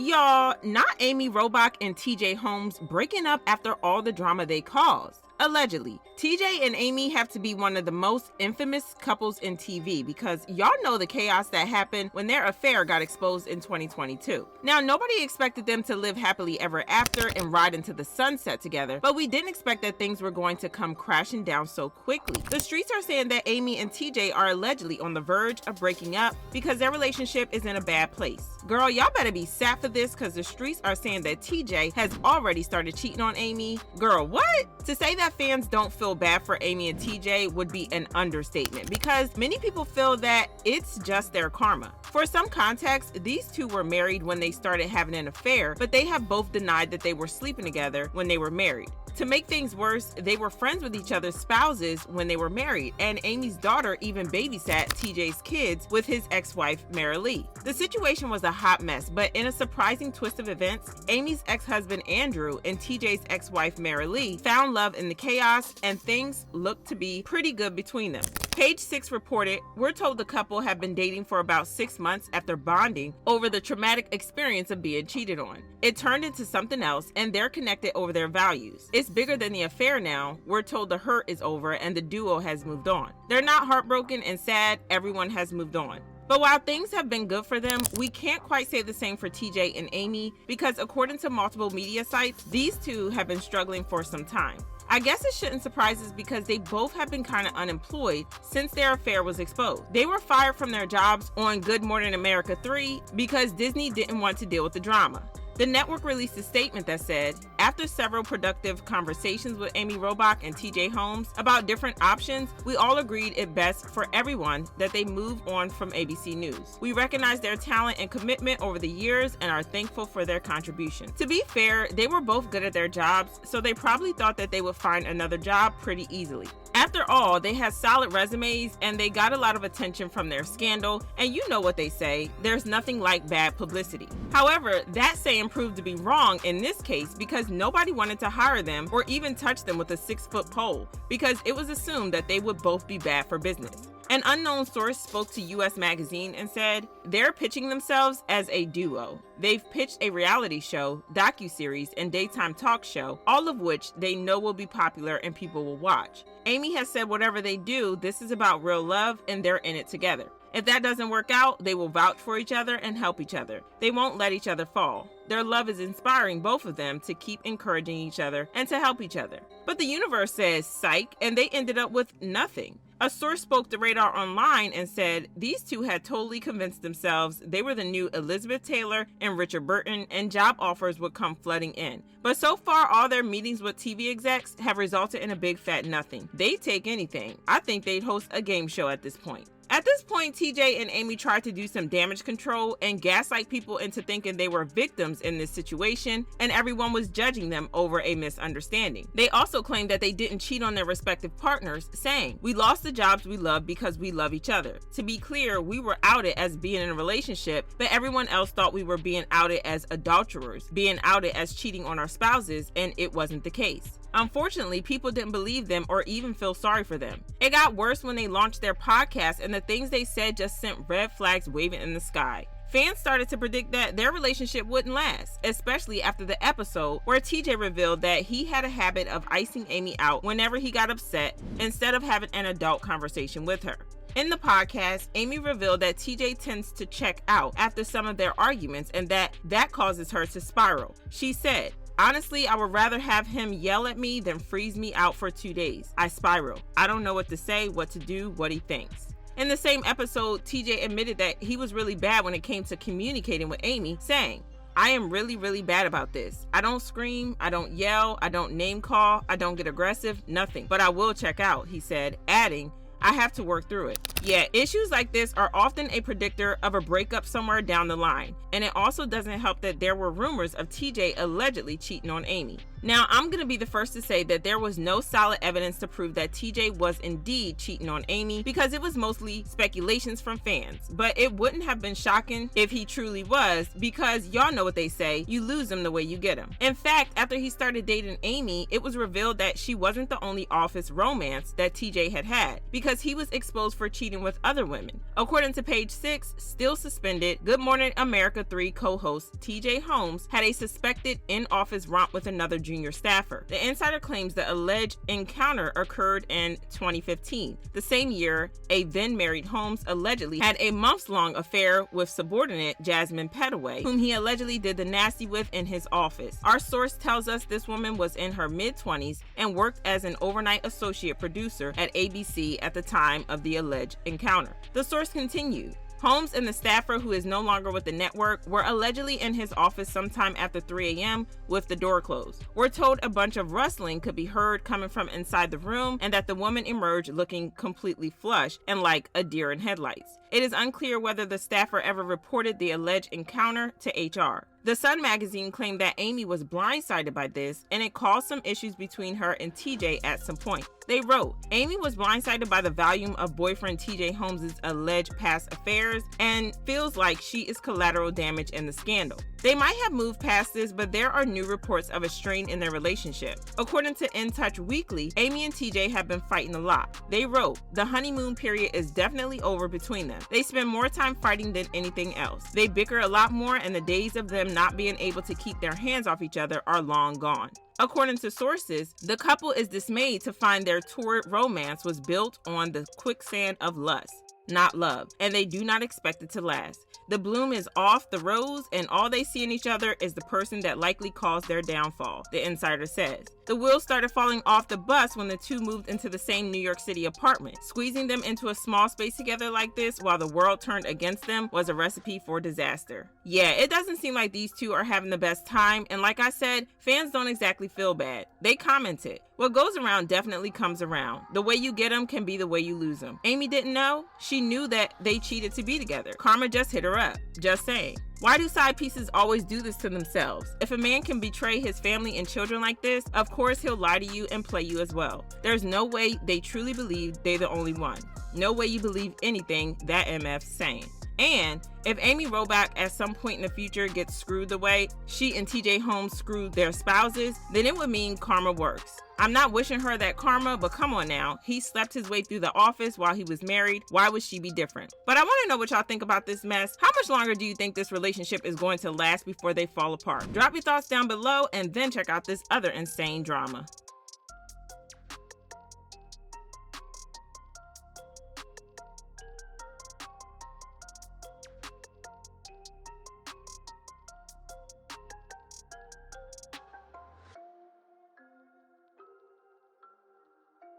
Y'all, not Amy Robach and TJ Holmes breaking up after all the drama they caused. Allegedly, TJ and Amy have to be one of the most infamous couples in TV because y'all know the chaos that happened when their affair got exposed in 2022. Now, nobody expected them to live happily ever after and ride into the sunset together, but we didn't expect that things were going to come crashing down so quickly. The streets are saying that Amy and TJ are allegedly on the verge of breaking up because their relationship is in a bad place. Girl, y'all better be sat for this because the streets are saying that TJ has already started cheating on Amy. Girl, what? To say that fans don't feel bad for Amy and TJ would be an understatement because many people feel that it's just their karma. For some context, these two were married when they started having an affair, but they have both denied that they were sleeping together when they were married. To make things worse, they were friends with each other's spouses when they were married, and Amy's daughter even babysat TJ's kids with his ex-wife, Mary Lee. The situation was a hot mess, but in a surprising twist of events, Amy's ex-husband Andrew and TJ's ex-wife, Mary Lee, found love in the chaos, and things looked to be pretty good between them. Page 6 reported, "We're told the couple have been dating for about 6 months after bonding over the traumatic experience of being cheated on. It turned into something else, and they're connected over their values. It's bigger than the affair now. We're told the hurt is over and the duo has moved on. They're not heartbroken and sad. Everyone has moved on." But while things have been good for them, we can't quite say the same for TJ and Amy because according to multiple media sites, these two have been struggling for some time. I guess it shouldn't surprise us because they both have been kind of unemployed since their affair was exposed. They were fired from their jobs on Good Morning America 3 because Disney didn't want to deal with the drama. The network released a statement that said, "After several productive conversations with Amy Robach and TJ Holmes about different options, we all agreed it best for everyone that they move on from ABC News. We recognize their talent and commitment over the years and are thankful for their contribution." To be fair, they were both good at their jobs, so they probably thought that they would find another job pretty easily. After all, they had solid resumes and they got a lot of attention from their scandal, and you know what they say, there's nothing like bad publicity. However, that saying proved to be wrong in this case because nobody wanted to hire them or even touch them with a 6-foot pole because it was assumed that they would both be bad for business. An unknown source spoke to US Magazine and said, "They're pitching themselves as a duo. They've pitched a reality show, docuseries, and daytime talk show, all of which they know will be popular and people will watch. Amy has said whatever they do, this is about real love and they're in it together. If that doesn't work out, they will vouch for each other and help each other. They won't let each other fall. Their love is inspiring both of them to keep encouraging each other and to help each other." But the universe says psych, and they ended up with nothing. A source spoke to Radar Online and said these two had totally convinced themselves they were the new Elizabeth Taylor and Richard Burton, and job offers would come flooding in. But so far, all their meetings with TV execs have resulted in a big fat nothing. They'd take anything. I think they'd host a game show at this point. At this point, TJ and Amy tried to do some damage control and gaslight people into thinking they were victims in this situation, and everyone was judging them over a misunderstanding. They also claimed that they didn't cheat on their respective partners, saying, "We lost the jobs we love because we love each other. To be clear, we were outed as being in a relationship, but everyone else thought we were being outed as adulterers, being outed as cheating on our spouses, and it wasn't the case." Unfortunately, people didn't believe them or even feel sorry for them. It got worse when they launched their podcast, and the things they said just sent red flags waving in the sky. Fans started to predict that their relationship wouldn't last, especially after the episode where TJ revealed that he had a habit of icing Amy out whenever he got upset instead of having an adult conversation with her. In the podcast, Amy revealed that TJ tends to check out after some of their arguments and that causes her to spiral. She said, "Honestly, I would rather have him yell at me than freeze me out for 2 days. I spiral. I don't know what to say, what to do, what he thinks." In the same episode, TJ admitted that he was really bad when it came to communicating with Amy, saying, "I am really, really bad about this. I don't scream, I don't yell, I don't name call, I don't get aggressive, nothing. But I will check out," he said, adding, "I have to work through it." Yeah, issues like this are often a predictor of a breakup somewhere down the line, and it also doesn't help that there were rumors of TJ allegedly cheating on Amy. Now, I'm going to be the first to say that there was no solid evidence to prove that TJ was indeed cheating on Amy because it was mostly speculations from fans. But it wouldn't have been shocking if he truly was, because y'all know what they say, you lose them the way you get them. In fact, after he started dating Amy, it was revealed that she wasn't the only office romance that TJ had, because he was exposed for cheating with other women. According to page 6, still suspended, Good Morning America 3 co-host TJ Holmes had a suspected in-office romp with another junior staffer. The insider claims the alleged encounter occurred in 2015. The same year, a then-married Holmes allegedly had a months-long affair with subordinate Jasmine Petaway, whom he allegedly did the nasty with in his office. Our source tells us this woman was in her mid-20s and worked as an overnight associate producer at ABC at the time of the alleged encounter. The source continued. Holmes and the staffer, who is no longer with the network, were allegedly in his office sometime after 3 a.m. with the door closed. We're told a bunch of rustling could be heard coming from inside the room and that the woman emerged looking completely flushed and like a deer in headlights. It is unclear whether the staffer ever reported the alleged encounter to HR. The Sun magazine claimed that Amy was blindsided by this, and it caused some issues between her and TJ at some point. They wrote, Amy was blindsided by the volume of boyfriend TJ Holmes' alleged past affairs and feels like she is collateral damage in the scandal. They might have moved past this, but there are new reports of a strain in their relationship. According to In Touch Weekly, Amy and TJ have been fighting a lot. They wrote, the honeymoon period is definitely over between them. They spend more time fighting than anything else. They bicker a lot more, and the days of them not being able to keep their hands off each other are long gone. According to sources, the couple is dismayed to find their torrid romance was built on the quicksand of lust, not love, and they do not expect it to last. The bloom is off the rose, and all they see in each other is the person that likely caused their downfall, the insider says. The wheels started falling off the bus when the two moved into the same New York City apartment. Squeezing them into a small space together like this while the world turned against them was a recipe for disaster. Yeah, it doesn't seem like these two are having the best time, and like I said, fans don't exactly feel bad. They commented, what goes around definitely comes around. The way you get them can be the way you lose them. Amy didn't know. She knew that they cheated to be together. Karma just hit her up. Just saying. Why do side pieces always do this to themselves? If a man can betray his family and children like this, of course he'll lie to you and play you as well. There's no way they truly believe they're the only one. No way you believe anything that MF's saying. And if Amy Robach at some point in the future gets screwed the way she and TJ Holmes screwed their spouses, then it would mean karma works. I'm not wishing her that karma, but come on now. He slept his way through the office while he was married. Why would she be different? But I want to know what y'all think about this mess. How much longer do you think this relationship is going to last before they fall apart? Drop your thoughts down below and then check out this other insane drama.